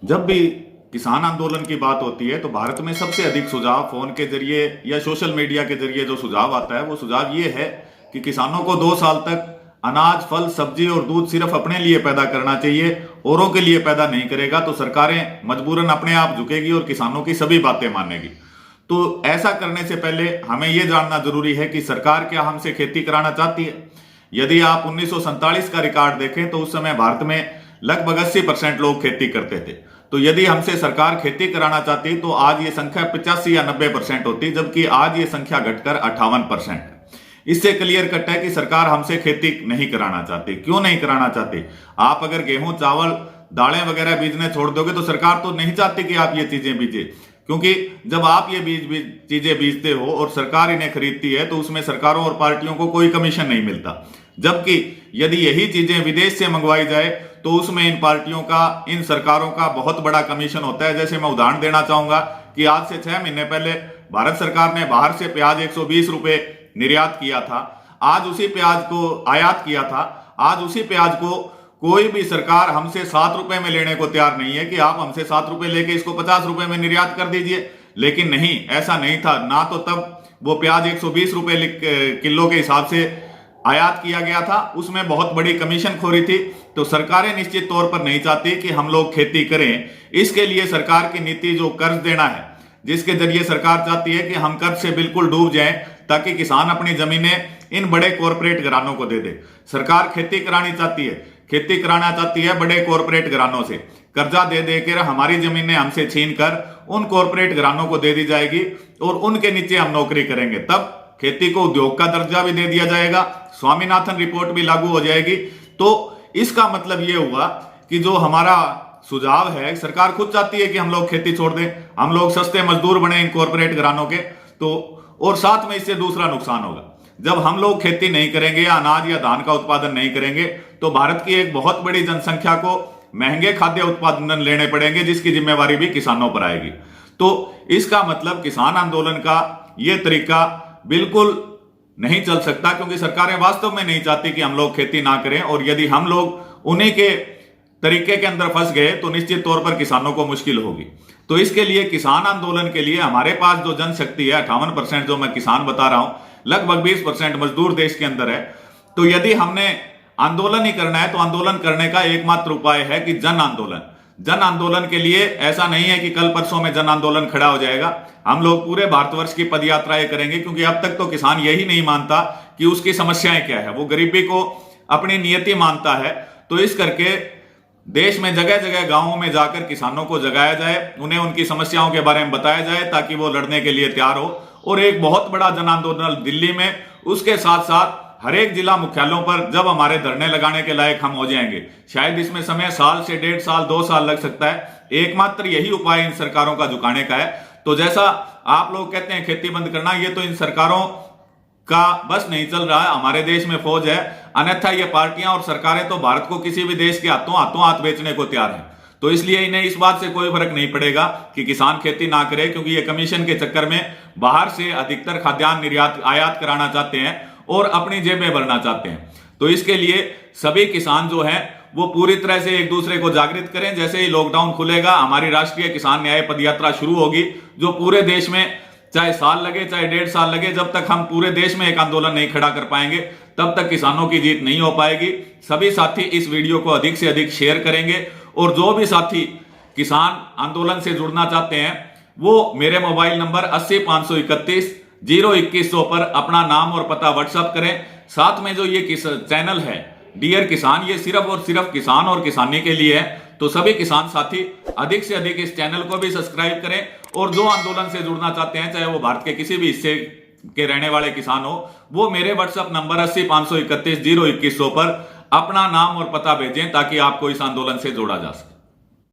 जब भी किसान आंदोलन की बात होती है तो भारत में सबसे अधिक सुझाव फोन के जरिए या सोशल मीडिया के जरिए जो सुझाव आता है वो सुझाव ये है कि किसानों को 2 साल तक अनाज, फल, सब्जी और दूध सिर्फ अपने लिए पैदा करना चाहिए, औरों के लिए पैदा नहीं करेगा तो सरकारें मजबूरन अपने आप झुकेगी और किसानों की सभी बातें मानेगी। तो ऐसा करने से पहले हमें यह जानना जरूरी है कि सरकार क्या हमसे खेती कराना चाहती है। यदि आप 1947 का रिकॉर्ड देखें तो उस समय भारत में लगभग 80% लोग खेती करते थे। तो यदि हमसे सरकार खेती कराना चाहती तो आज ये संख्या 85 या 90% होती, जबकि आज ये संख्या घटकर 58% है। इससे क्लियर कट है कि सरकार हमसे खेती नहीं कराना चाहती। क्यों नहीं कराना चाहती? आप अगर गेहूं, चावल, दालें वगैरह बीजने छोड़ दोगे तो सरकार तो नहीं चाहती कि आप ये चीजें बीजे, क्योंकि जब आप ये चीजें बीजते हो और सरकार इन्हें खरीदती है तो उसमें सरकारों और पार्टियों को कोई कमीशन नहीं मिलता। जबकि यदि यही चीजें विदेश से मंगवाई जाए तो उसमें इन पार्टियों का, इन सरकारों का बहुत बड़ा कमीशन होता है। जैसे मैं उदाहरण देना चाहूंगा कि आज से 6 महीने पहले भारत सरकार ने बाहर से प्याज 120 रुपए निर्यात किया था, आज उसी प्याज को आयात किया था, आज उसी प्याज को कोई भी सरकार हमसे 7 रुपए में लेने को तैयार नहीं है कि आप हमसे 7 रुपए लेके इसको 50 रुपए में निर्यात कर दीजिए। लेकिन नहीं, ऐसा नहीं था ना। तो तब वो प्याज 120 रुपए किलो के हिसाब से आयात किया गया था, उसमें बहुत बड़ी कमीशन खोरी थी। तो सरकारें निश्चित तौर पर नहीं चाहती कि हम लोग खेती करें। इसके लिए सरकार की नीति जो कर्ज देना है, जिसके जरिए सरकार चाहती है कि हम कर्ज से बिल्कुल डूब जाएं ताकि किसान अपनी जमीनें इन बड़े कॉरपोरेट घरानों को दे दे। सरकार खेती करानी चाहती है, खेती कराना चाहती है बड़े कॉरपोरेट घरानों से। कर्जा दे देकर हमारी जमीनें हमसे छीन कर उन कॉरपोरेट घरानों को दे दी जाएगी और उनके नीचे हम नौकरी करेंगे। तब खेती को उद्योग का दर्जा भी दे दिया जाएगा, स्वामीनाथन रिपोर्ट भी लागू हो जाएगी। तो इसका मतलब ये हुआ कि जो हमारा सुझाव है, सरकार खुद चाहती है कि हम लोग खेती छोड़ दें, हम लोग सस्ते मजदूर बने इन कॉरपोरेट घरानों के। तो और साथ में इससे दूसरा नुकसान होगा, जब हम लोग खेती नहीं करेंगे या अनाज या धान का उत्पादन नहीं करेंगे तो भारत की एक बहुत बड़ी जनसंख्या को महंगे खाद्य उत्पादन लेने पड़ेंगे, जिसकी जिम्मेवारी भी किसानों पर आएगी। तो इसका मतलब किसान आंदोलन का ये तरीका बिल्कुल नहीं चल सकता, क्योंकि सरकारें वास्तव में नहीं चाहती कि हम लोग खेती ना करें। और यदि हम लोग उन्हीं के तरीके के अंदर फंस गए तो निश्चित तौर पर किसानों को मुश्किल होगी। तो इसके लिए किसान आंदोलन के लिए हमारे पास जो जनशक्ति है, 58% जो मैं किसान बता रहा हूं, लगभग 20% मजदूर देश के अंदर है। तो यदि हमने आंदोलन ही करना है तो आंदोलन करने का एकमात्र उपाय है कि जन आंदोलन। जन आंदोलन के लिए ऐसा नहीं है कि कल परसों में जन आंदोलन खड़ा हो जाएगा। हम लोग पूरे भारतवर्ष की पदयात्राएं करेंगे, क्योंकि अब तक तो किसान यही नहीं मानता कि उसकी समस्याएं क्या है। वो गरीबी को अपनी नियति मानता है। तो इस करके देश में जगह जगह गांवों में जाकर किसानों को जगाया जाए, उन्हें उनकी समस्याओं के बारे में बताया जाए ताकि वो लड़ने के लिए तैयार हो। और एक बहुत बड़ा जन आंदोलन दिल्ली में, उसके साथ साथ हर एक जिला मुख्यालयों पर जब हमारे धरने लगाने के लायक हम हो जाएंगे, शायद इसमें समय साल से 1.5 साल 2 साल लग सकता है। एकमात्र यही उपाय इन सरकारों का झुकाने का है। तो जैसा आप लोग कहते हैं खेती बंद करना, ये तो इन सरकारों का बस नहीं चल रहा है। हमारे देश में फौज है, अन्यथा ये पार्टियां और सरकारें तो भारत को किसी भी देश के हाथों हाथ बेचने को तैयार हैं। तो इसलिए इन्हें इस बात से कोई फर्क नहीं पड़ेगा कि किसान खेती ना करे, क्योंकि ये कमीशन के चक्कर में बाहर से अधिकतर खाद्यान्न निर्यात आयात कराना चाहते हैं और अपनी जेबें भरना चाहते हैं। तो इसके लिए सभी किसान जो हैं वो पूरी तरह से एक दूसरे को जागृत करें। जैसे ही लॉकडाउन खुलेगा, हमारी राष्ट्रीय किसान न्याय पदयात्रा शुरू होगी, जो पूरे देश में चाहे साल लगे चाहे 1.5 साल लगे, जब तक हम पूरे देश में एक आंदोलन नहीं खड़ा कर पाएंगे तब तक किसानों की जीत नहीं हो पाएगी। सभी साथी इस वीडियो को अधिक से अधिक शेयर करेंगे और जो भी साथी किसान आंदोलन से जुड़ना चाहते हैं वो मेरे मोबाइल नंबर 80 531 02100 पर अपना नाम और पता व्हाट्सएप करें। साथ में जो ये चैनल है डियर किसान, ये सिर्फ और सिर्फ किसान और किसानी के लिए है। तो सभी किसान साथी अधिक से अधिक इस चैनल को भी सब्सक्राइब करें और जो आंदोलन से जुड़ना चाहते हैं, चाहे वो भारत के किसी भी हिस्से के रहने वाले किसान हो, वो मेरे व्हाट्सएप नंबर 80 531 02100 पर अपना नाम और पता भेजें ताकि आपको इस आंदोलन से जोड़ा जा सके।